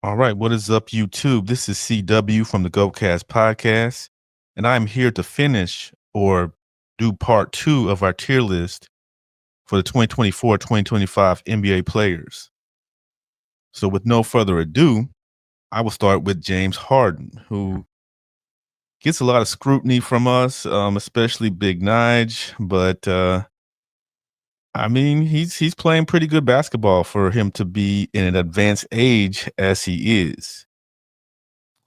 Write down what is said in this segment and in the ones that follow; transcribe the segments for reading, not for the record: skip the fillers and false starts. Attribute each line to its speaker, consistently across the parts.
Speaker 1: All right, what is up, YouTube? This is CW from the GoCast podcast, and I'm here to finish or do part two of our tier list for the 2024-2025 NBA players. So, with no further ado, I will start with James Harden, who gets a lot of scrutiny from us, especially BigNige, but I mean, he's playing pretty good basketball for him to be in an advanced age as he is.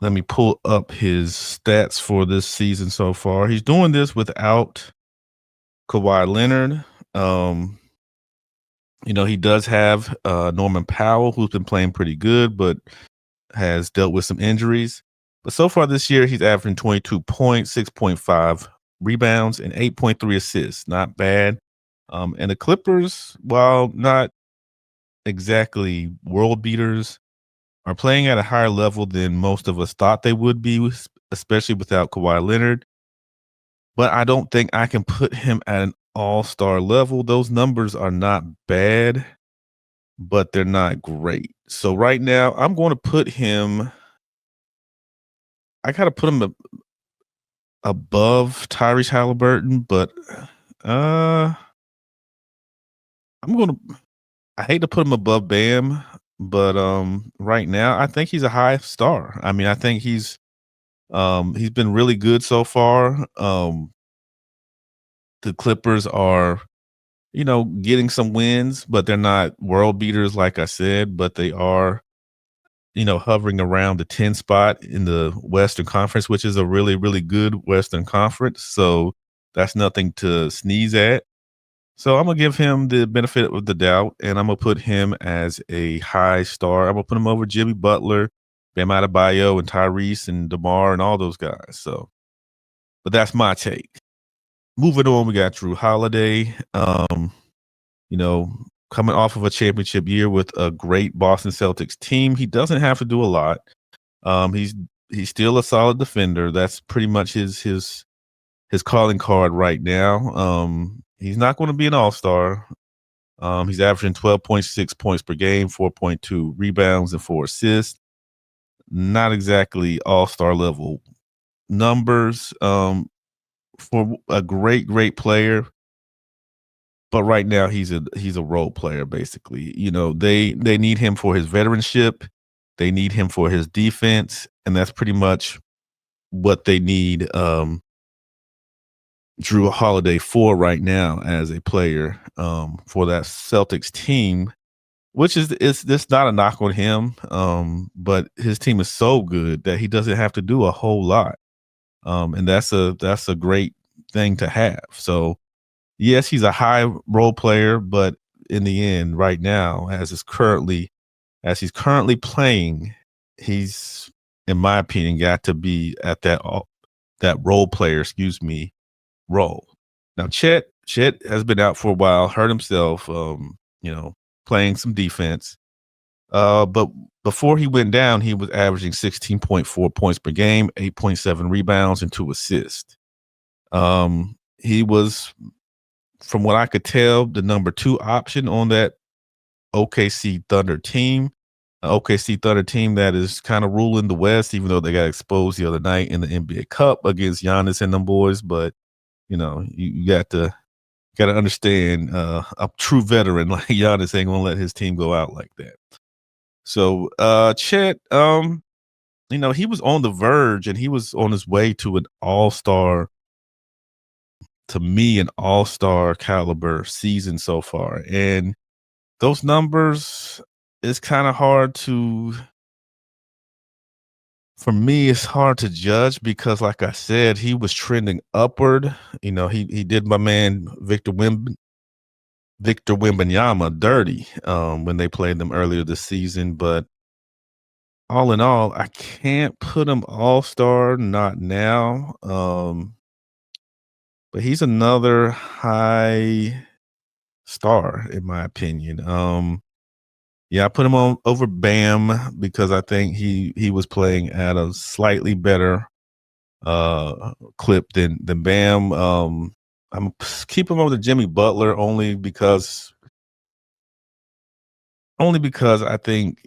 Speaker 1: Let me pull up his stats for this season so far. He's doing this without Kawhi Leonard. Um, he does have Norman Powell, who's been playing pretty good, but has dealt with some injuries. But so far this year, he's averaging 22 points, 6.5 rebounds, and 8.3 assists. Not bad. And the Clippers, while not exactly world beaters, are playing at a higher level than most of us thought they would be, especially without Kawhi Leonard. But I don't think I can put him at an all-star level. Those numbers are not bad, but they're not great. So right now, I'm going to put him I gotta put him above Tyrese Halliburton, but uh I'm gonna I hate to put him above Bam, but right now I think he's a high star. I mean, I think he's been really good so far. The Clippers are, getting some wins, but they're not world beaters, like I said, but they are, hovering around the 10 spot in the Western Conference, which is a really, really good Western Conference. So that's nothing to sneeze at. So I'm gonna give him the benefit of the doubt, and I'm gonna put him as a high star. I'm gonna put him over Jimmy Butler, Bam Adebayo, and Tyrese and DeMar and all those guys. So, but that's my take. Moving on, we got Drew Holiday. You know, coming off of a championship year with a great Boston Celtics team, he doesn't have to do a lot. He's still a solid defender. That's pretty much his calling card right now. He's not going to be an all-star. He's averaging 12.6 points per game, 4.2 rebounds, and 4 assists. Not exactly all-star level numbers for a great, great player. But right now he's a role player, basically. They need him for his veteranship. They need him for his defense, and that's pretty much what they need Drew Holiday for right now as a player for that Celtics team, which is this not a knock on him, but his team is so good that he doesn't have to do a whole lot, and that's a great thing to have. So yes, he's a high role player, but in the end, right now, as he's currently playing, he's, in my opinion, got to be at that role player, role. Now, Chet has been out for a while, hurt himself, playing some defense. But before he went down, he was averaging 16.4 points per game, 8.7 rebounds, and 2 assists. He was, from what I could tell, the number 2 option on that OKC Thunder team. OKC Thunder team that is kind of ruling the West, even though they got exposed the other night in the NBA Cup against Giannis and them boys. But you got to understand, a true veteran like Giannis ain't gonna let his team go out like that. So Chet, he was on the verge and he was on his way to an all-star, to me, an all-star caliber season so far. And those numbers, it's kind of hard to, for me, it's hard to judge because, like I said, he was trending upward. He did my man Victor Wembanyama dirty when they played them earlier this season. But all in all, I can't put him all-star, not now. But he's another high star, in my opinion. Yeah, I put him on over Bam because I think he was playing at a slightly better clip than Bam. I'm keeping him over Jimmy Butler only because only because I think,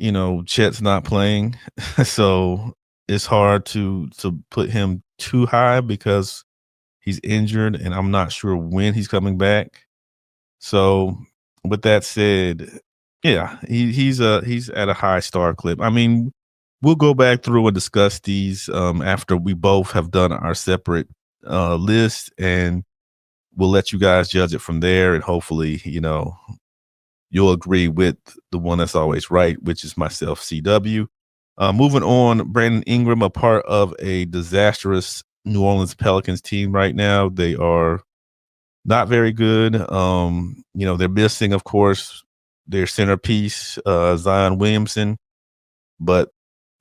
Speaker 1: Chet's not playing, so it's hard to put him too high because he's injured, and I'm not sure when he's coming back. So, with that said, yeah, he's at a high star clip. I mean, we'll go back through and discuss these after we both have done our separate list, and we'll let you guys judge it from there. And hopefully, you'll agree with the one that's always right, which is myself, CW. Moving on, Brandon Ingram, a part of a disastrous New Orleans Pelicans team right now. They are not very good. They're missing, of course, their centerpiece, Zion Williamson, but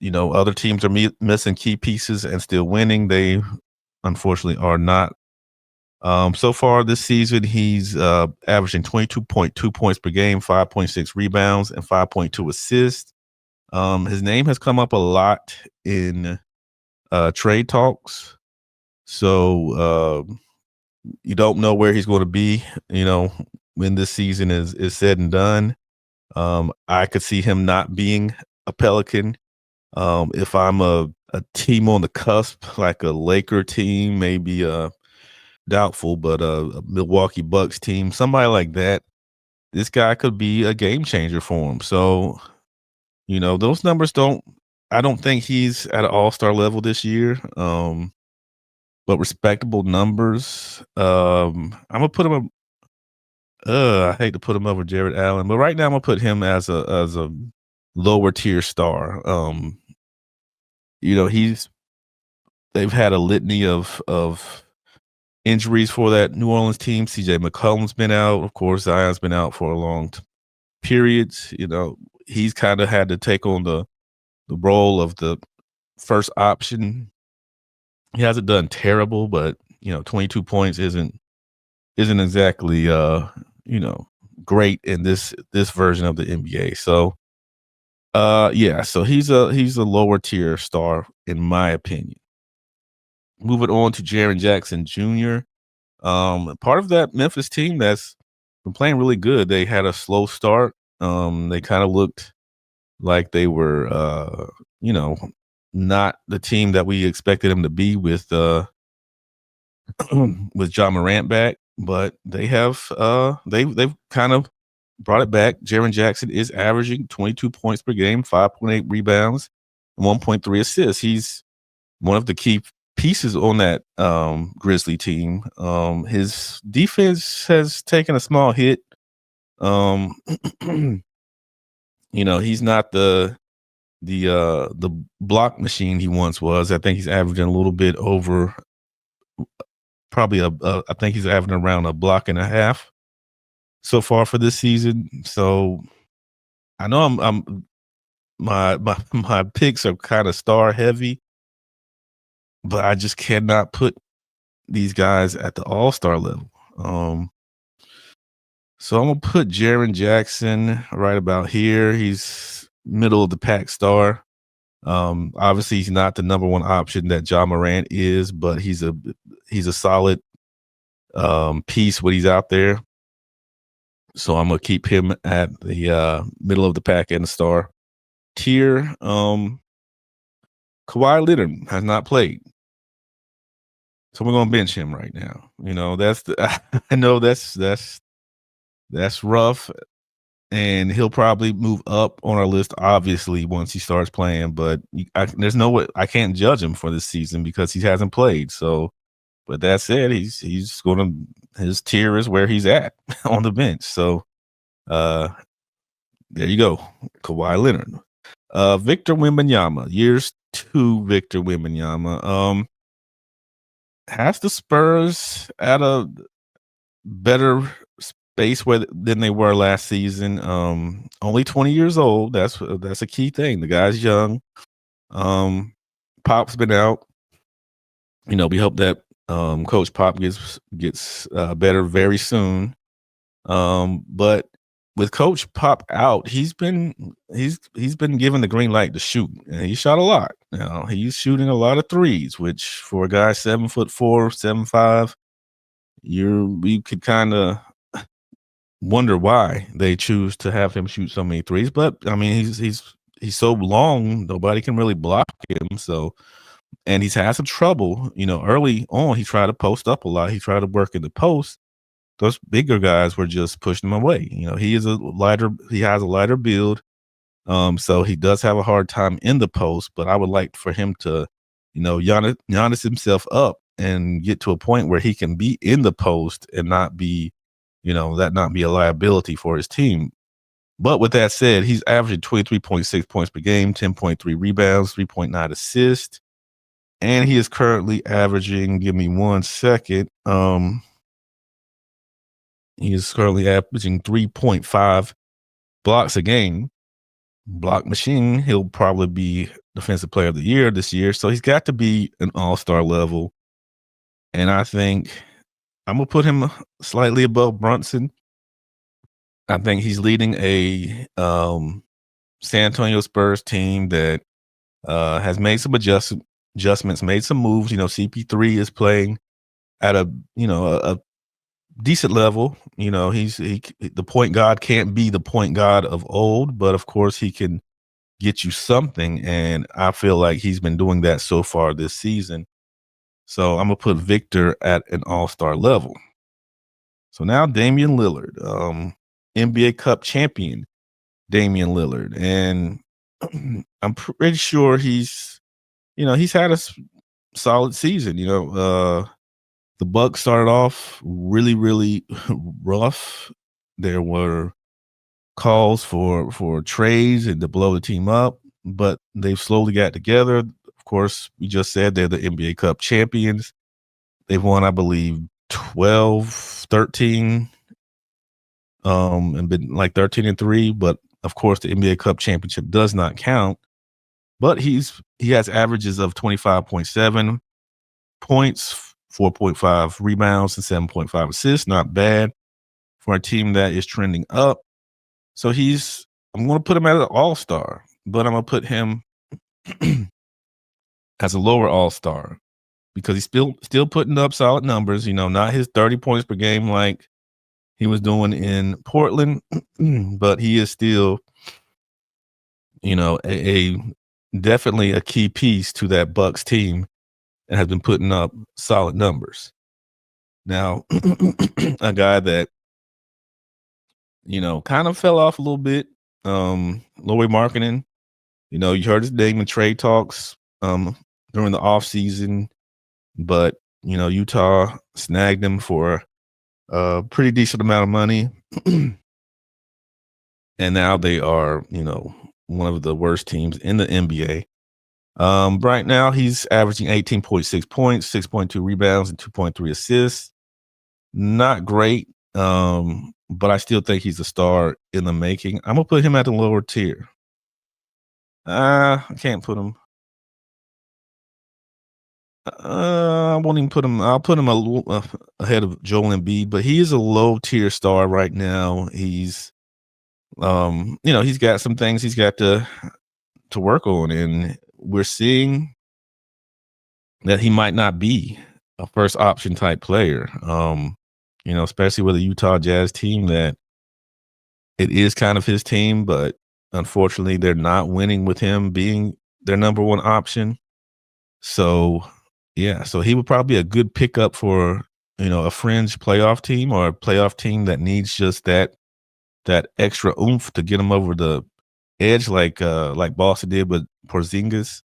Speaker 1: other teams are missing key pieces and still winning. They unfortunately are not. So far this season, he's averaging 22.2 points per game, 5.6 rebounds, and 5.2 assists. His name has come up a lot in trade talks. So you don't know where he's going to be, when this season is said and done. I could see him not being a Pelican. If I'm a team on the cusp, like a Laker team, maybe doubtful, but a Milwaukee Bucks team, somebody like that, this guy could be a game changer for him. So, those numbers I don't think he's at an all-star level this year. But respectable numbers. I'm gonna put him. I hate to put him over Jared Allen, but right now I'm gonna put him as a lower tier star. He's they've had a litany of injuries for that New Orleans team. CJ McCollum's been out, of course. Zion's been out for a long periods. He's kind of had to take on the role of the first option. He hasn't done terrible, but 22 points isn't exactly great in this version of the NBA. So yeah, so he's a lower tier star in my opinion. Moving on to Jaren Jackson Jr. Part of that Memphis team that's been playing really good. They had a slow start. They kind of looked like they were not the team that we expected them to be with with Ja Morant back, but they have they've kind of brought it back. Jaren Jackson is averaging 22 points per game, 5.8 rebounds, and 1.3 assists. He's one of the key pieces on that Grizzly team. His defense has taken a small hit. He's not the block machine he once was. I think he's averaging a little bit over probably I think he's averaging around a block and a half so far for this season. So I know I'm my picks are kind of star heavy, but I just cannot put these guys at the all-star level. So I'm gonna put Jaren Jackson right about here. He's middle of the pack star. Obviously he's not the number one option that Ja Morant is, but he's a solid piece when he's out there. So I'm gonna keep him at the middle of the pack and the star tier. Kawhi Leonard has not played, so we're gonna bench him right now. That's I know that's rough, and he'll probably move up on our list obviously once he starts playing. But there's no way I can't judge him for this season because he hasn't played. So, but that said, he's gonna his tier is where he's at on the bench. So. There you go, Kawhi Leonard. Victor Wembanyama, years 2 Victor Wembanyama. Has the Spurs at a better space than they were last season. Only 20 years old. That's a key thing. The guy's young. Pop's been out. We hope that Coach Pop gets better very soon. But with Coach Pop out, he's been given the green light to shoot, and he shot a lot. He's shooting a lot of threes, which for a guy 7'4", 7'5", you could kind of wonder why they choose to have him shoot so many threes. But I mean, he's so long, nobody can really block him. So, and he's had some trouble. Early on, he tried to post up a lot. He tried to work in the post. Those bigger guys were just pushing him away. He is he has a lighter build. So he does have a hard time in the post, but I would like for him to, Giannis himself up and get to a point where he can be in the post and not be, that not be a liability for his team. But with that said, he's averaging 23.6 points per game, 10.3 rebounds, 3.9 assists, and he is currently averaging, give me 1 second. He is currently averaging 3.5 blocks a game. Block machine. He'll probably be defensive player of the year this year. So he's got to be an all-star level. And I think I'm going to put him slightly above Brunson. I think he's leading a San Antonio Spurs team that has made some adjustments, made some moves. CP3 is playing at a decent level. The point guard can't be the point guard of old, but of course he can get you something, and I feel like he's been doing that so far this season. So I'm gonna put Victor at an all-star level. So now Damian Lillard, NBA Cup champion Damian Lillard, and I'm pretty sure he's had a solid season. The Bucks started off really, really rough. There were calls for trades and to blow the team up, but they've slowly got together. Of course, we just said they're the NBA Cup champions. They've won, I believe, 12, 13, and been like 13-3. But of course, the NBA Cup championship does not count. But he has averages of 25.7 points, 4.5 rebounds, and 7.5 assists. Not bad for a team that is trending up. So I'm going to put him as an all-star, but I'm going to put him as a lower all-star because he's still putting up solid numbers, not his 30 points per game like he was doing in Portland, but he is still, a definitely a key piece to that Bucks team and has been putting up solid numbers. Now, a guy that, kind of fell off a little bit, Lauri Markkanen. You heard his name in trade talks during the offseason, but, Utah snagged him for a pretty decent amount of money. And now they are, one of the worst teams in the NBA. Right now, he's averaging 18.6 points, 6.2 rebounds, and 2.3 assists. Not great, but I still think he's a star in the making. I'm going to put him at the lower tier. I can't put him. I won't even put him. I'll put him a little ahead of Joel Embiid, but he is a low tier star right now. He's, he's got some things he's got to work on, and we're seeing that he might not be a first option type player. Especially with a Utah Jazz team that it is kind of his team, but unfortunately they're not winning with him being their number one option. So, yeah, so he would probably be a good pickup for, a fringe playoff team or a playoff team that needs just that extra oomph to get them over the edge like Boston did with Porzingis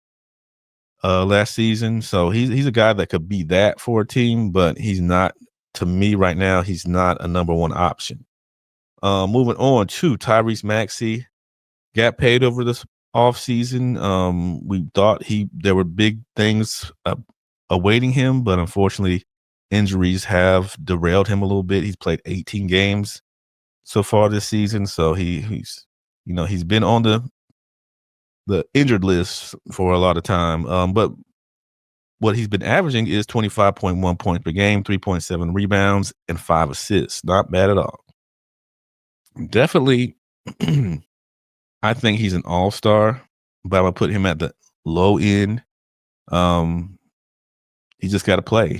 Speaker 1: last season. So he's a guy that could be that for a team, but he's not, to me right now, he's not a number one option. Moving on to Tyrese Maxey, got paid over this offseason. We thought there were big things awaiting him, but unfortunately, injuries have derailed him a little bit. He's played 18 games so far this season, so he's been on the injured list for a lot of time. But what he's been averaging is 25.1 points per game, 3.7 rebounds, and 5 assists. Not bad at all. Definitely, I think he's an all-star, but I'm going to put him at the low end. He just got to play,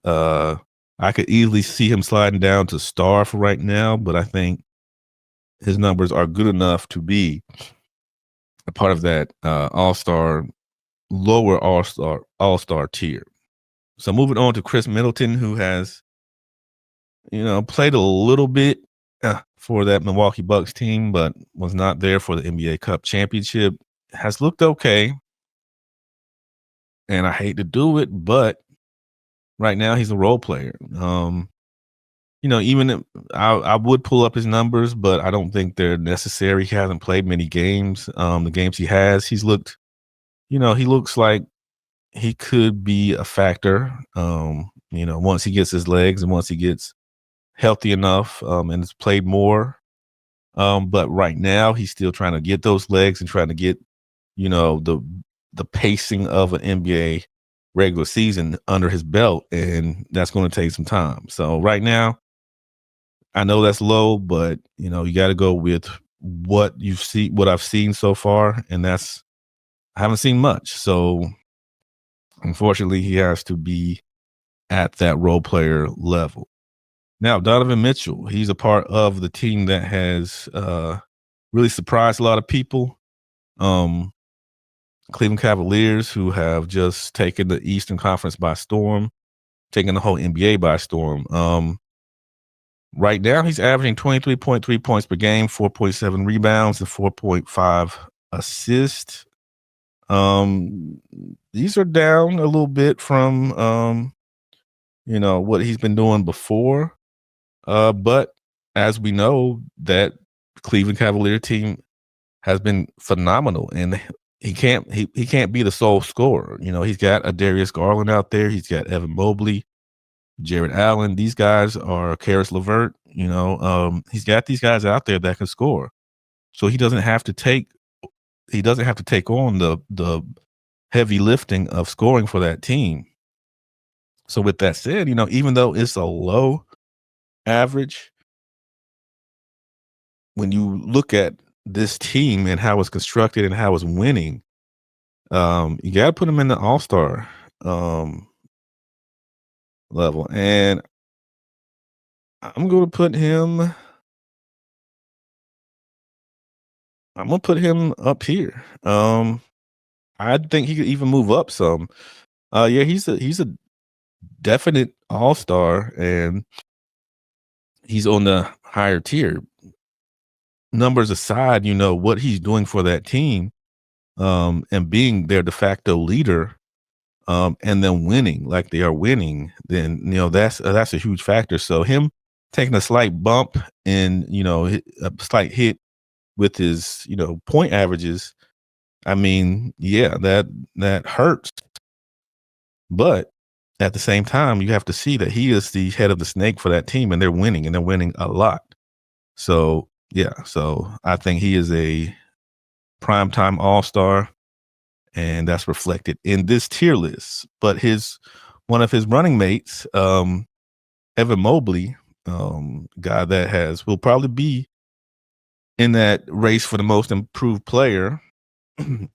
Speaker 1: I I could easily see him sliding down to star for right now, but I think his numbers are good enough to be a part of that all-star, lower all-star tier. So moving on to Chris Middleton, who has, played a little bit for that Milwaukee Bucks team, but was not there for the NBA Cup championship. Has looked okay, and I hate to do it, but right now he's a role player. I would pull up his numbers, but I don't think they're necessary. He hasn't played many games. The games he has, he looks like he could be a factor. Once he gets his legs and once he gets healthy enough, and has played more. But right now he's still trying to get those legs and trying to get, the pacing of an NBA regular season under his belt, and that's going to take some time. So right now, I know that's low, but you got to go with what I've seen so far, and I haven't seen much. So unfortunately, he has to be at that role player level. Now, Donovan Mitchell, he's a part of the team that has really surprised a lot of people. Cleveland Cavaliers, who have just taken the Eastern Conference by storm, taking the whole NBA by storm. Right now, he's averaging 23.3 points per game, 4.7 rebounds, and 4.5 assists. These are down a little bit from, what he's been doing before. But as we know, that Cleveland Cavalier team has been phenomenal, and he can't be the sole scorer. He's got a Darius Garland out there. He's got Evan Mobley, Jared Allen. These guys are Karis LeVert. He's got these guys out there that can score. So he doesn't have to take on the heavy lifting of scoring for that team. So with that said, even though it's a low average, when you look at this team and how it's constructed and how it's winning, you got to put him in the all-star level. And I'm going to put him up here. I think he could even move up some. Yeah, he's a definite all-star, and he's on the higher tier. Numbers aside, what he's doing for that team, and being their de facto leader, and then winning like they are winning, then that's a huge factor. So him taking a slight bump and a slight hit with his point averages, I mean, yeah, that hurts. But at the same time, you have to see that he is the head of the snake for that team, and they're winning a lot. So yeah, so I think he is a primetime all-star, and that's reflected in this tier list. But one of his running mates, Evan Mobley, guy that will probably be in that race for the most improved player.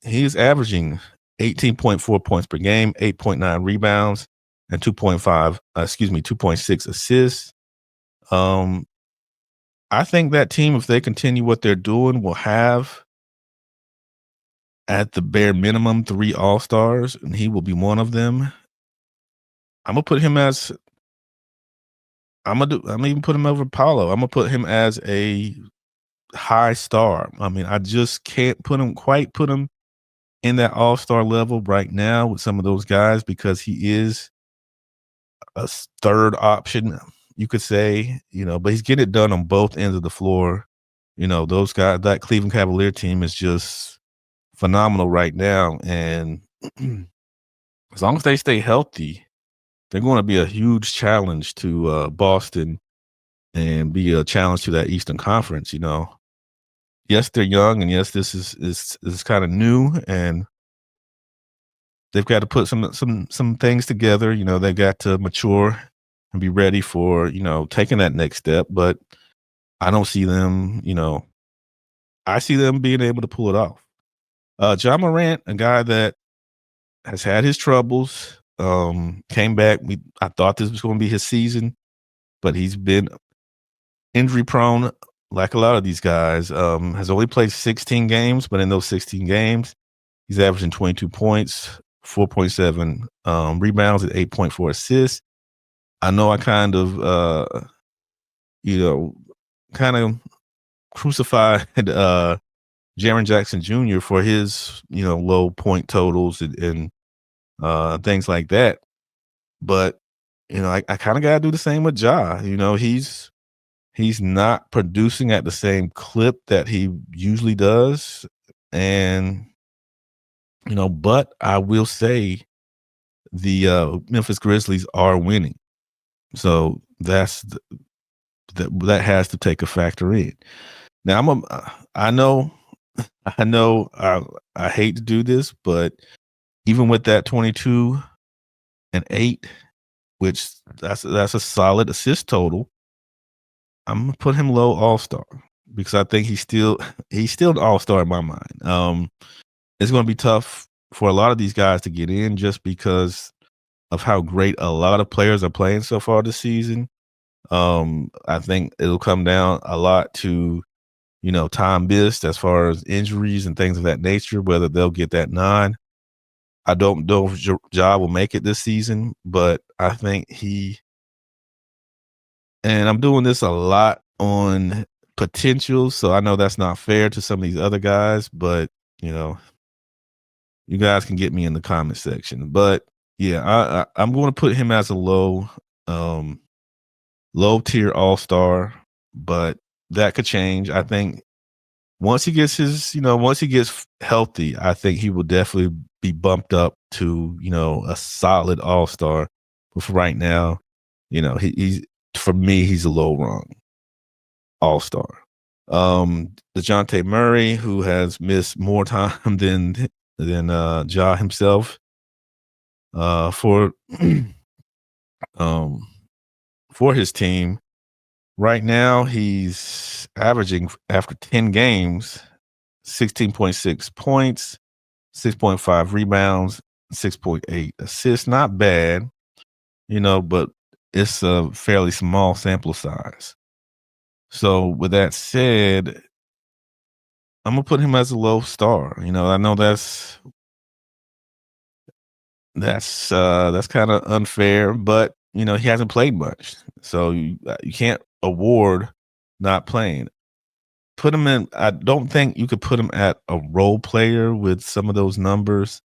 Speaker 1: He's averaging 18.4 points per game, 8.9 rebounds, and 2.6 assists. I think that team, if they continue what they're doing, will have at the bare minimum 3 all-stars, and he will be one of them. I'm gonna put him as I'm gonna even put him over Paulo. I'm gonna put him as a high star. I mean, I just can't put him in that all-star level right now with some of those guys, because he is a third option, you could say, but he's getting it done on both ends of the floor. Those guys, that Cleveland Cavalier team is just phenomenal right now. And as long as they stay healthy, they're going to be a huge challenge to Boston and be a challenge to that Eastern Conference. Yes, they're young, and yes, this is kind of new, and they've got to put some things together. They got to mature and be ready for taking that next step. But I don't see them. I see them being able to pull it off. John Morant, a guy that has had his troubles, came back. I thought this was going to be his season. but he's been injury prone like a lot of these guys. Has only played 16 games, but in those 16 games, he's averaging 22 points, 4.7 rebounds, and 8.4 assists. I know I kind of, you know, kind of crucified Jaren Jackson Jr. for his, low point totals and things like that. But I kind of got to do the same with Ja. He's not producing at the same clip that he usually does, and but I will say the Memphis Grizzlies are winning, so that has to take a factor in. Now I know I know I hate to do this, but even with that 22 and 8, which that's a solid assist total, I'm gonna put him low all-star because I think he's still an all-star in my mind. It's gonna be tough for a lot of these guys to get in just because of how great a lot of players are playing so far this season. I think it'll come down a lot to time missed as far as injuries and things of that nature, whether they'll get that nod. I don't know if Ja will make it this season, but I think and I'm doing this a lot on potential, so I know that's not fair to some of these other guys, but you guys can get me in the comment section. But yeah, I'm going to put him as a um, low tier all star, but that could change. I think once he gets healthy, I think he will definitely be bumped up to, a solid all-star. But for right now, he's for me, he's a low rung all-star. DeJounte Murray, who has missed more time than Ja himself, for um for his team. Right now, he's averaging after 10 games 16.6 points, 6.5 rebounds, 6.8 assists. Not bad, but it's a fairly small sample size. So with that said, I'm gonna put him as a low star. I know that's kind of unfair, but he hasn't played much, so you can't award not playing. Put him in. I don't think you could put him at a role player with some of those numbers,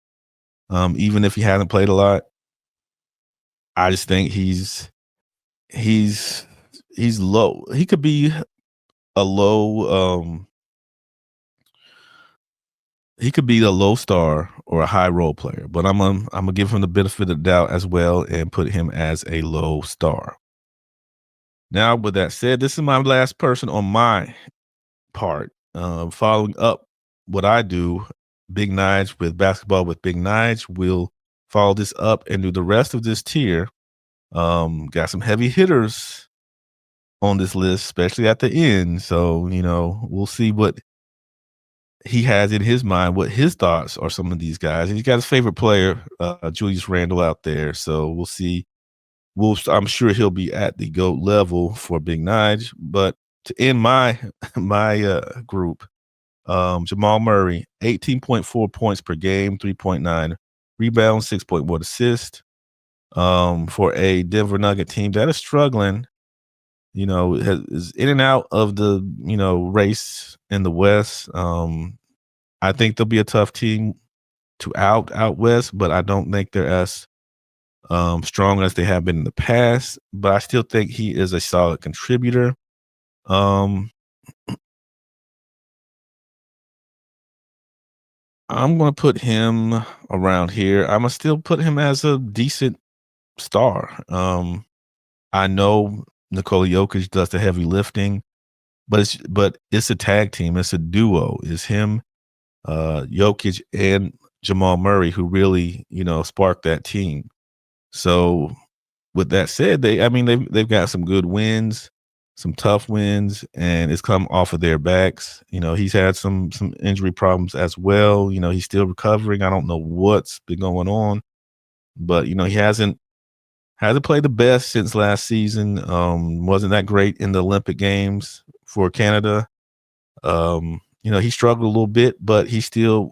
Speaker 1: even if he hasn't played a lot. I just think he's he's low. He could be a low. He could be a low star or a high role player, but I'm gonna give him the benefit of the doubt as well and put him as a low star. Now, with that said, this is my last person on my part. Following up what I do, BigNige with basketball with BigNige. We'll follow this up and do the rest of this tier. Got some heavy hitters on this list, especially at the end. So, we'll see what he has in his mind, what his thoughts are some of these guys. And he's got his favorite player, Julius Randle, out there. So we'll see. I'm sure he'll be at the GOAT level for BigNige. But to end my my group, Jamal Murray, 18.4 points per game, 3.9 rebounds, 6.1 assists. For a Denver Nugget team that is struggling, is in and out of the, race in the West. I think they'll be a tough team to out West, but I don't think they're as strong as they have been in the past. But I still think he is a solid contributor. I'm going to put him around here. I'm going to still put him as a decent star. I know Nikola Jokic does the heavy lifting, but it's a tag team. It's a duo. It's him, Jokic, and Jamal Murray who really, sparked that team. So with that said, they've got some good wins, some tough wins, and it's come off of their backs. He's had some injury problems as well. He's still recovering. I don't know what's been going on, but he hasn't Hasn't played the best since last season. Wasn't that great in the Olympic Games for Canada. He struggled a little bit, but he's still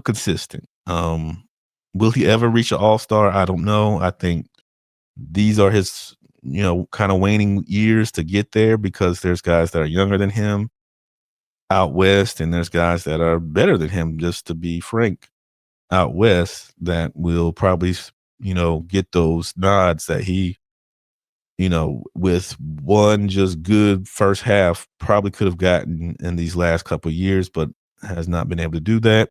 Speaker 1: consistent. Will he ever reach an all-star? I don't know. I think these are his, kind of waning years to get there because there's guys that are younger than him out west, and there's guys that are better than him, just to be frank, out west that will probably, get those nods that he, with one just good first half, probably could have gotten in these last couple of years, but has not been able to do that.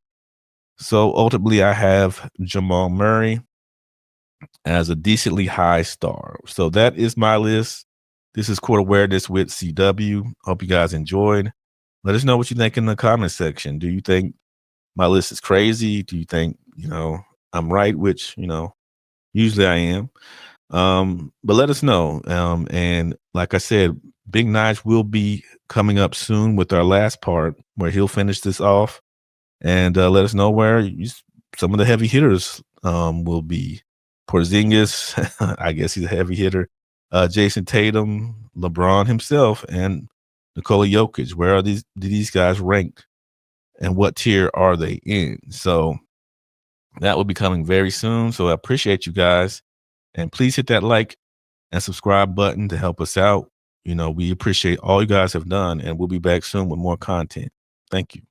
Speaker 1: So ultimately, I have Jamal Murray as a decently high star. So that is my list. This is Court Awareness with CW. Hope you guys enjoyed. Let us know what you think in the comment section. Do you think my list is crazy? Do you think, I'm right, which, usually I am. But let us know. And like I said, BigNige will be coming up soon with our last part where he'll finish this off and let us know where some of the heavy hitters will be. Porzingis, I guess he's a heavy hitter. Jason Tatum, LeBron himself, and Nikola Jokic. Where do these guys rank, and what tier are they in? So that will be coming very soon. So I appreciate you guys, and please hit that like and subscribe button to help us out. We appreciate all you guys have done, and we'll be back soon with more content. Thank you.